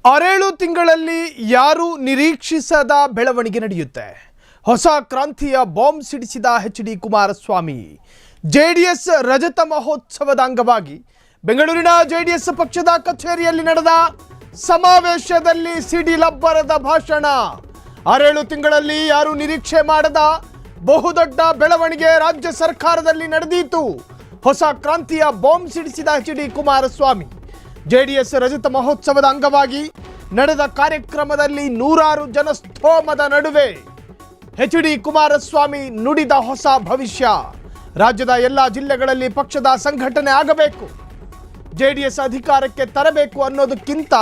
6 ತಿಂಗಳಲ್ಲಿ ಯಾರು ನಿರೀಕ್ಷಿಸದ ಬೆಳವಣಿಗೆ ನಡೆಯುತ್ತೆ. ಹೊಸ ಕ್ರಾಂತಿಯ ಬಾಂಬ್ ಸಿಡಿಸಿದ ಎಚ್.ಡಿ. ಕುಮಾರಸ್ವಾಮಿ. ಜೆಡಿಎಸ್ ರಜತ ಮಹೋತ್ಸವದ ಅಂಗವಾಗಿ ಬೆಂಗಳೂರಿನ ಜೆಡಿಎಸ್ ಪಕ್ಷದ ಕಚೇರಿಯಲ್ಲಿ ನಡೆದ ಸಮಾವೇಶದಲ್ಲಿ ಸಿಡಿಲಬ್ಬರದ ಭಾಷಣ. 6 ತಿಂಗಳಲ್ಲಿ ಯಾರು ನಿರೀಕ್ಷೆ ಮಾಡದ ಬಹುದೊಡ್ಡ ಬೆಳವಣಿಗೆ ರಾಜ್ಯ ಸರ್ಕಾರದಲ್ಲಿ ನಡೆದಿತ್ತು. ಹೊಸ ಕ್ರಾಂತಿಯ ಬಾಂಬ್ ಸಿಡಿಸಿದ ಎಚ್.ಡಿ. ಕುಮಾರಸ್ವಾಮಿ. ಜೆಡಿಎಸ್ ರಜತ ಮಹೋತ್ಸವದ ಅಂಗವಾಗಿ ನಡೆದ ಕಾರ್ಯಕ್ರಮದಲ್ಲಿ ನೂರಾರು ಜನಸ್ತೋಮದ ನಡುವೆ ಎಚ್.ಡಿ. ಕುಮಾರಸ್ವಾಮಿ ನುಡಿದ ಹೊಸ ಭವಿಷ್ಯ. ರಾಜ್ಯದ ಎಲ್ಲ ಜಿಲ್ಲೆಗಳಲ್ಲಿ ಪಕ್ಷದ ಸಂಘಟನೆ ಆಗಬೇಕು, ಜೆಡಿಎಸ್ ಅಧಿಕಾರಕ್ಕೆ ತರಬೇಕು ಅನ್ನೋದಕ್ಕಿಂತ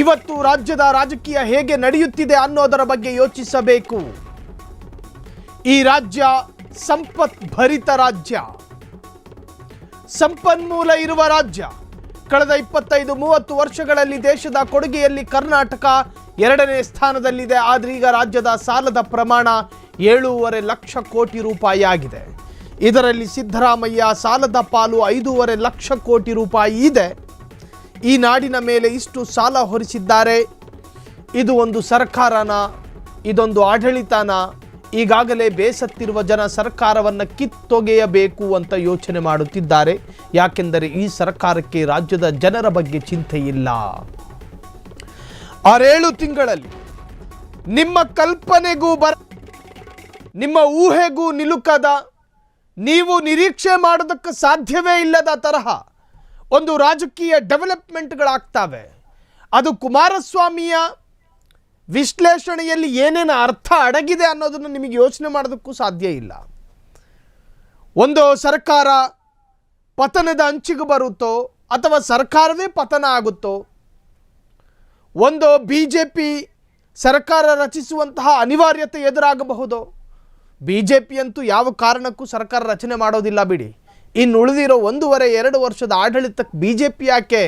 ಇವತ್ತು ರಾಜ್ಯದ ರಾಜಕೀಯ ಹೇಗೆ ನಡೆಯುತ್ತಿದೆ ಅನ್ನೋದರ ಬಗ್ಗೆ ಯೋಚಿಸಬೇಕು. ಈ ರಾಜ್ಯ ಸಂಪತ್ಭರಿತ ರಾಜ್ಯ, ಸಂಪನ್ಮೂಲ ಇರುವ ರಾಜ್ಯ. ಕಳೆದ 25-30 ವರ್ಷಗಳಲ್ಲಿ ದೇಶದ ಕೊಡುಗೆಯಲ್ಲಿ ಕರ್ನಾಟಕ 2ನೇ ಸ್ಥಾನದಲ್ಲಿದೆ. ಆದರೆ ಈಗ ರಾಜ್ಯದ ಸಾಲದ ಪ್ರಮಾಣ 7.5 ಲಕ್ಷ ಕೋಟಿ ರೂಪಾಯಿ ಆಗಿದೆ. ಇದರಲ್ಲಿ ಸಿದ್ದರಾಮಯ್ಯ ಸಾಲದ ಪಾಲು 5.5 ಲಕ್ಷ ಕೋಟಿ ರೂಪಾಯಿ ಇದೆ. ಈ ನಾಡಿನ ಮೇಲೆ ಇಷ್ಟು ಸಾಲ ಹೊರಿಸಿದ್ದಾರೆ. ಇದು ಒಂದು ಸರ್ಕಾರನ, ಇದೊಂದು ಆಡಳಿತನ? ಈಗಾಗಲೇ ಬೇಸತ್ತಿರುವ ಜನ ಸರ್ಕಾರವನ್ನು ಕಿತ್ತೊಗೆಯಬೇಕು ಅಂತ ಯೋಚನೆ ಮಾಡುತ್ತಿದ್ದಾರೆ. ಯಾಕೆಂದರೆ ಈ ಸರ್ಕಾರಕ್ಕೆ ರಾಜ್ಯದ ಜನರ ಬಗ್ಗೆ ಚಿಂತೆ ಇಲ್ಲ. 6 ತಿಂಗಳಲ್ಲಿ ನಿಮ್ಮ ಕಲ್ಪನೆಗೂ ನಿಮ್ಮ ಊಹೆಗೂ ನಿಲುಕದ, ನೀವು ನಿರೀಕ್ಷೆ ಮಾಡೋದಕ್ಕೆ ಸಾಧ್ಯವೇ ಇಲ್ಲದ ತರಹ ಒಂದು ರಾಜಕೀಯ ಡೆವಲಪ್ಮೆಂಟ್ಗಳಾಗ್ತವೆ. ಅದು ಕುಮಾರಸ್ವಾಮಿಯ ವಿಶ್ಲೇಷಣೆಯಲ್ಲಿ ಏನೇನು ಅರ್ಥ ಅಡಗಿದೆ ಅನ್ನೋದನ್ನು ನಿಮಗೆ ಯೋಚನೆ ಮಾಡೋದಕ್ಕೂ ಸಾಧ್ಯ ಇಲ್ಲ. ಒಂದು ಸರ್ಕಾರ ಪತನದ ಅಂಚಿಗೆ ಬರುತ್ತೋ ಅಥವಾ ಸರ್ಕಾರವೇ ಪತನ ಆಗುತ್ತೋ, ಒಂದು BJP ಸರ್ಕಾರ ರಚಿಸುವಂತಹ ಅನಿವಾರ್ಯತೆ ಎದುರಾಗಬಹುದು. BJP ಅಂತೂ ಯಾವ ಕಾರಣಕ್ಕೂ ಸರ್ಕಾರ ರಚನೆ ಮಾಡೋದಿಲ್ಲ ಬಿಡಿ. ಇನ್ನು ಉಳಿದಿರೋ 1.5-2 ವರ್ಷದ ಆಡಳಿತಕ್ಕೆ BJP ಯಾಕೆ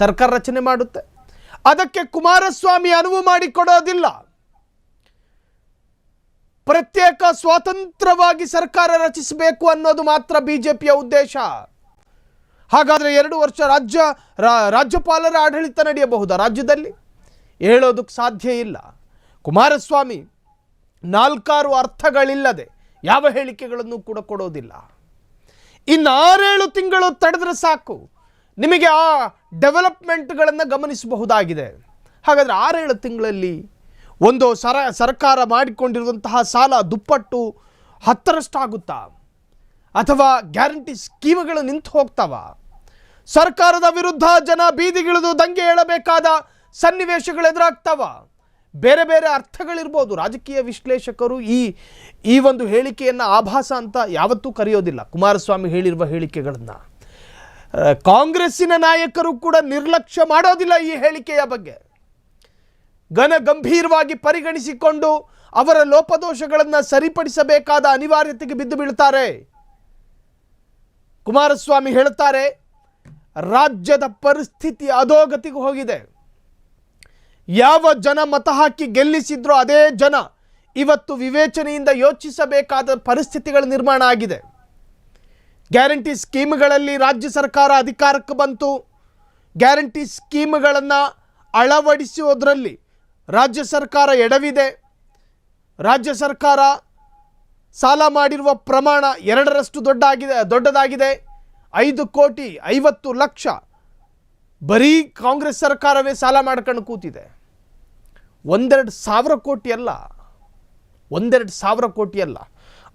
ಸರ್ಕಾರ ರಚನೆ ಮಾಡುತ್ತೆ? ಅದಕ್ಕೆ ಕುಮಾರಸ್ವಾಮಿ ಅನುವು ಮಾಡಿಕೊಡೋದಿಲ್ಲ. ಪ್ರತ್ಯೇಕ ಸ್ವತಂತ್ರವಾಗಿ ಸರ್ಕಾರ ರಚಿಸಬೇಕು ಅನ್ನೋದು ಮಾತ್ರ BJPಯ ಉದ್ದೇಶ. ಹಾಗಾದರೆ 2 ವರ್ಷ ರಾಜ್ಯಪಾಲರ ಆಡಳಿತ ನಡೆಯಬಹುದಾ ರಾಜ್ಯದಲ್ಲಿ? ಹೇಳೋದಕ್ಕೆ ಸಾಧ್ಯ ಇಲ್ಲ. ಕುಮಾರಸ್ವಾಮಿ 4-6 ಅರ್ಥಗಳಿಲ್ಲದೆ ಯಾವ ಹೇಳಿಕೆಗಳನ್ನು ಕೂಡ ಕೊಡೋದಿಲ್ಲ. ಇನ್ನು 6 ತಿಂಗಳು ತಡೆದ್ರೆ ಸಾಕು, ನಿಮಗೆ ಆ ಡೆವಲಪ್ಮೆಂಟ್ಗಳನ್ನು ಗಮನಿಸಬಹುದಾಗಿದೆ. ಹಾಗಾದರೆ 6 ತಿಂಗಳಲ್ಲಿ ಒಂದು ಸರ್ಕಾರ ಮಾಡಿಕೊಂಡಿರುವಂತಹ ಸಾಲ ದುಪ್ಪಟ್ಟು 10ರಷ್ಟಾಗುತ್ತಾ? ಅಥವಾ ಗ್ಯಾರಂಟಿ ಸ್ಕೀಮ್ಗಳು ನಿಂತು ಹೋಗ್ತಾವ? ಸರ್ಕಾರದ ವಿರುದ್ಧ ಜನ ಬೀದಿಗಿಳಿದು ದಂಗೆ ಏಳಬೇಕಾದ ಸನ್ನಿವೇಶಗಳು ಎದುರಾಗ್ತಾವ? ಬೇರೆ ಬೇರೆ ಅರ್ಥಗಳಿರ್ಬೋದು. ರಾಜಕೀಯ ವಿಶ್ಲೇಷಕರು ಈ ಒಂದು ಹೇಳಿಕೆಯನ್ನು ಆಭಾಸ ಅಂತ ಯಾವತ್ತೂ ಕರೆಯೋದಿಲ್ಲ. ಕುಮಾರಸ್ವಾಮಿ ಹೇಳಿರುವ ಹೇಳಿಕೆಗಳನ್ನು ಕಾಂಗ್ರೆಸ್ಸಿನ ನಾಯಕರು ಕೂಡ ನಿರ್ಲಕ್ಷ್ಯ ಮಾಡೋದಿಲ್ಲ. ಈ ಹೇಳಿಕೆಯ ಬಗ್ಗೆ ಗಂಭೀರವಾಗಿ ಪರಿಗಣಿಸಿಕೊಂಡು ಅವರ ಲೋಪದೋಷಗಳನ್ನು ಸರಿಪಡಿಸಬೇಕಾದ ಅನಿವಾರ್ಯತೆಗೆ ಬಿದ್ದು ಬೀಳ್ತಾರೆ. ಕುಮಾರಸ್ವಾಮಿ ಹೇಳ್ತಾರೆ, ರಾಜ್ಯದ ಪರಿಸ್ಥಿತಿ ಅಧೋಗತಿಗೆ ಹೋಗಿದೆ. ಯಾವ ಜನ ಮತ ಹಾಕಿ ಗೆಲ್ಲಿಸಿದ್ರೋ ಅದೇ ಜನ ಇವತ್ತು ವಿವೇಚನೆಯಿಂದ ಯೋಚಿಸಬೇಕಾದ ಪರಿಸ್ಥಿತಿಗಳ ನಿರ್ಮಾಣ ಆಗಿದೆ. ಗ್ಯಾರಂಟಿ ಸ್ಕೀಮ್ಗಳಲ್ಲಿ ರಾಜ್ಯ ಸರ್ಕಾರ ಅಧಿಕಾರಕ್ಕೆ ಬಂತು. ಗ್ಯಾರಂಟಿ ಸ್ಕೀಮ್ಗಳನ್ನು ಅಳವಡಿಸುವುದರಲ್ಲಿ ರಾಜ್ಯ ಸರ್ಕಾರ ಎಡವಿದೆ. ರಾಜ್ಯ ಸರ್ಕಾರ ಸಾಲ ಮಾಡಿರುವ ಪ್ರಮಾಣ 2ರಷ್ಟು ದೊಡ್ಡದಾಗಿದೆ. 5,50,00,000 ಬರೀ ಕಾಂಗ್ರೆಸ್ ಸರ್ಕಾರವೇ ಸಾಲ ಮಾಡ್ಕೊಂಡು ಕೂತಿದೆ. 1-2 ಕೋಟಿ ಅಲ್ಲ, 1-2 ಕೋಟಿ ಅಲ್ಲ,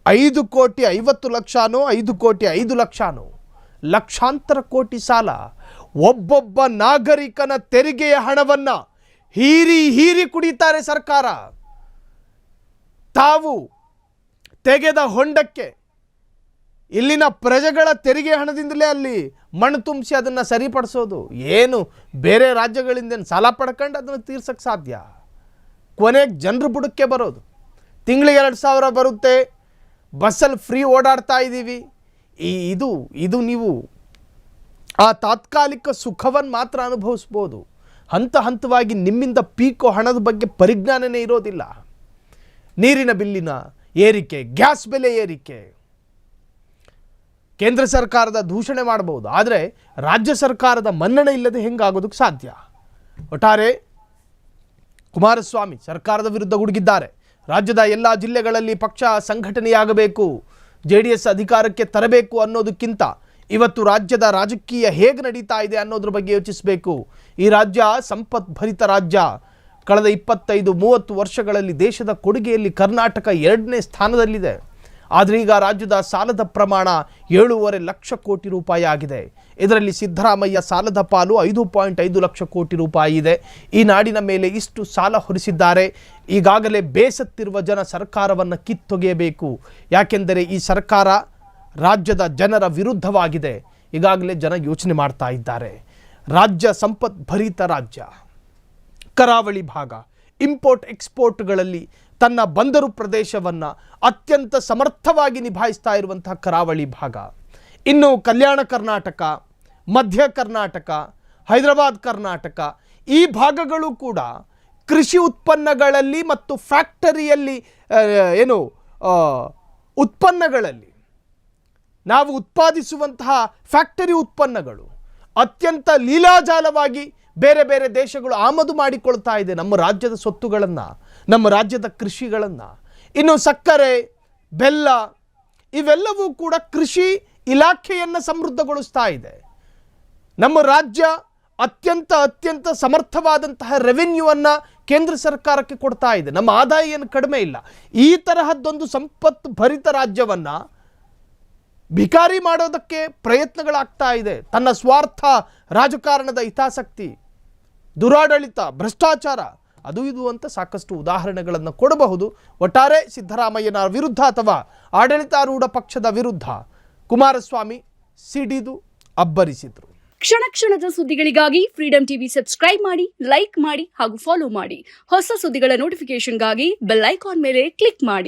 5,50,00,000 5,05,00,000 ಲಕ್ಷಾಂತರ ಕೋಟಿ ಸಾಲ. ಒಬ್ಬೊಬ್ಬ ನಾಗರಿಕನ ತೆರಿಗೆಯ ಹಣವನ್ನು ಹೀರಿ ಕುಡಿತಾರೆ ಸರ್ಕಾರ. ತಾವು ತೆಗೆದ ಹೊಂಡಕ್ಕೆ ಇಲ್ಲಿನ ಪ್ರಜೆಗಳ ತೆರಿಗೆ ಹಣದಿಂದಲೇ ಅಲ್ಲಿ ಮಣ್ಣು ತುಂಬಿಸಿ ಅದನ್ನು ಸರಿಪಡಿಸೋದು. ಏನು ಬೇರೆ ರಾಜ್ಯಗಳಿಂದ ಸಾಲ ಪಡ್ಕೊಂಡು ಅದನ್ನು ತೀರ್ಸಕ್ಕೆ ಸಾಧ್ಯ? ಕೊನೆಗೆ ಜನರು ಬುಡಕ್ಕೆ ಬರೋದು. ತಿಂಗಳಿಗೆ 2,000 ಬರುತ್ತೆ, ಬಸ್ಸಲ್ಲಿ ಫ್ರೀ ಓಡಾಡ್ತಾ ಇದ್ದೀವಿ. ಇದು ನೀವು ಆ ತಾತ್ಕಾಲಿಕ ಸುಖವನ್ನು ಮಾತ್ರ ಅನುಭವಿಸ್ಬೋದು. ಹಂತವಾಗಿ ನಿಮ್ಮಿಂದ ಪೀಕೋ ಹಣದ ಬಗ್ಗೆ ಪರಿಜ್ಞಾನನೇ ಇರೋದಿಲ್ಲ. ನೀರಿನ ಬಿಲ್ಲಿನ ಏರಿಕೆ, ಗ್ಯಾಸ್ ಬೆಲೆ ಏರಿಕೆ, ಕೇಂದ್ರ ಸರ್ಕಾರದ ದೂಷಣೆ ಮಾಡಬಹುದು, ಆದರೆ ರಾಜ್ಯ ಸರ್ಕಾರದ ಮನ್ನಣೆ ಇಲ್ಲದೆ ಹೆಂಗಾಗೋದಕ್ಕೆ ಸಾಧ್ಯ? ಒಟ್ಟಾರೆ ಕುಮಾರಸ್ವಾಮಿ ಸರ್ಕಾರದ ವಿರುದ್ಧ ಗುಡುಗಿದ್ದಾರೆ. ರಾಜ್ಯದ ಎಲ್ಲ ಜಿಲ್ಲೆಗಳಲ್ಲಿ ಪಕ್ಷ ಸಂಘಟನೆಯಾಗಬೇಕು, JDS ಅಧಿಕಾರಕ್ಕೆ ತರಬೇಕು ಅನ್ನೋದಕ್ಕಿಂತ ಇವತ್ತು ರಾಜ್ಯದ ರಾಜಕೀಯ ಹೇಗೆ ನಡೀತಾ ಇದೆ ಅನ್ನೋದ್ರ ಬಗ್ಗೆ ಯೋಚಿಸಬೇಕು. ಈ ರಾಜ್ಯ ಸಂಪದ್ಭರಿತ ರಾಜ್ಯ. ಕಳೆದ 25-30 ವರ್ಷಗಳಲ್ಲಿ ದೇಶದ ಕೊಡುಗೆಯಲ್ಲಿ ಕರ್ನಾಟಕ 2ನೇ ಸ್ಥಾನದಲ್ಲಿದೆ. ಆದರೆ ಈಗ ರಾಜ್ಯದ ಸಾಲದ ಪ್ರಮಾಣ 7.5 ಲಕ್ಷ ಕೋಟಿ ರೂಪಾಯಿ ಆಗಿದೆ. ಇದರಲ್ಲಿ ಸಿದ್ದರಾಮಯ್ಯ ಸಾಲದ ಪಾಲು 5.5 ಲಕ್ಷ ಕೋಟಿ ರೂಪಾಯಿ ಇದೆ. ಈ ನಾಡಿನ ಮೇಲೆ ಇಷ್ಟು ಸಾಲ ಹೊರಿಸಿದ್ದಾರೆ. ಈಗಾಗಲೇ ಬೇಸತ್ತಿರುವ ಜನ ಸರ್ಕಾರವನ್ನು ಕಿತ್ತೊಗೆಯಬೇಕು. ಯಾಕೆಂದರೆ ಈ ಸರ್ಕಾರ ರಾಜ್ಯದ ಜನರ ವಿರುದ್ಧವಾಗಿದೆ. ಈಗಾಗಲೇ ಜನ ಯೋಚನೆ ಮಾಡ್ತಾ ಇದ್ದಾರೆ. ರಾಜ್ಯ ಸಂಪದ್ಭರಿತ ರಾಜ್ಯ, ಕರಾವಳಿ ಭಾಗ, ಇಂಪೋರ್ಟ್ ಎಕ್ಸ್ಪೋರ್ಟ್ಗಳಲ್ಲಿ ತನ್ನ ಬಂದರು ಪ್ರದೇಶವನ್ನು ಅತ್ಯಂತ ಸಮರ್ಥವಾಗಿ ನಿಭಾಯಿಸ್ತಾ ಇರುವಂತಹ ಕರಾವಳಿ ಭಾಗ. ಇನ್ನು ಕಲ್ಯಾಣ ಕರ್ನಾಟಕ, ಮಧ್ಯ ಕರ್ನಾಟಕ, ಹೈದರಾಬಾದ್ ಕರ್ನಾಟಕ, ಈ ಭಾಗಗಳು ಕೂಡ ಕೃಷಿ ಉತ್ಪನ್ನಗಳಲ್ಲಿ ಮತ್ತು ಫ್ಯಾಕ್ಟರಿಯಲ್ಲಿ ಉತ್ಪನ್ನಗಳಲ್ಲಿ ನಾವು ಉತ್ಪಾದಿಸುವಂತಹ ಫ್ಯಾಕ್ಟರಿ ಉತ್ಪನ್ನಗಳು ಅತ್ಯಂತ ಲೀಲಾಜಾಲವಾಗಿ ಬೇರೆ ಬೇರೆ ದೇಶಗಳು ಆಮದು ಮಾಡಿಕೊಳ್ತಾ ಇದೆ ನಮ್ಮ ರಾಜ್ಯದ ಸೊತ್ತುಗಳನ್ನು, ನಮ್ಮ ರಾಜ್ಯದ ಕೃಷಿಗಳನ್ನು. ಇನ್ನು ಸಕ್ಕರೆ, ಬೆಲ್ಲ ಇವೆಲ್ಲವೂ ಕೂಡ ಕೃಷಿ ಇಲಾಖೆಯನ್ನು ಸಮೃದ್ಧಗೊಳಿಸ್ತಾ ಇದೆ. ನಮ್ಮ ರಾಜ್ಯ ಅತ್ಯಂತ ಸಮರ್ಥವಾದಂತಹ ರೆವೆನ್ಯೂವನ್ನು ಕೇಂದ್ರ ಸರ್ಕಾರಕ್ಕೆ ಕೊಡ್ತಾ ಇದೆ. ನಮ್ಮ ಆದಾಯ ಏನು ಕಡಿಮೆ ಇಲ್ಲ. ಈ ತರಹದ್ದೊಂದು ಸಂಪತ್ಭರಿತ ರಾಜ್ಯವನ್ನು ಭಿಕಾರಿ ಮಾಡೋದಕ್ಕೆ ಪ್ರಯತ್ನಗಳಾಗ್ತಾ ಇದೆ. ತನ್ನ ಸ್ವಾರ್ಥ, ರಾಜಕಾರಣದ ಹಿತಾಸಕ್ತಿ, ದುರಾಡಳಿತ, ಭ್ರಷ್ಟಾಚಾರ, ಅದು ಇದು ಅಂತ ಸಾಕಷ್ಟು ಉದಾಹರಣೆಗಳನ್ನು ಕೊಡಬಹುದು. ಒಟ್ಟಾರೆ ಸಿದ್ದರಾಮಯ್ಯನ ವಿರುದ್ಧ ಅಥವಾ ಆಡಳಿತಾರೂಢ ಪಕ್ಷದ ವಿರುದ್ಧ ಕುಮಾರಸ್ವಾಮಿ ಸಿಡಿದು ಅಬ್ಬರಿಸಿದರು. ಕ್ಷಣ ಕ್ಷಣದ ಸುದ್ದಿಗಳಿಗಾಗಿ ಫ್ರೀಡಂ ಟಿವಿ ಸಬ್ಸ್ಕ್ರೈಬ್ ಮಾಡಿ, ಲೈಕ್ ಮಾಡಿ ಹಾಗೂ ಫಾಲೋ ಮಾಡಿ. ಹೊಸ ಸುದ್ದಿಗಳ ನೋಟಿಫಿಕೇಶನ್ಗಾಗಿ ಬೆಲ್ ಐಕಾನ್ ಮೇಲೆ ಕ್ಲಿಕ್ ಮಾಡಿ.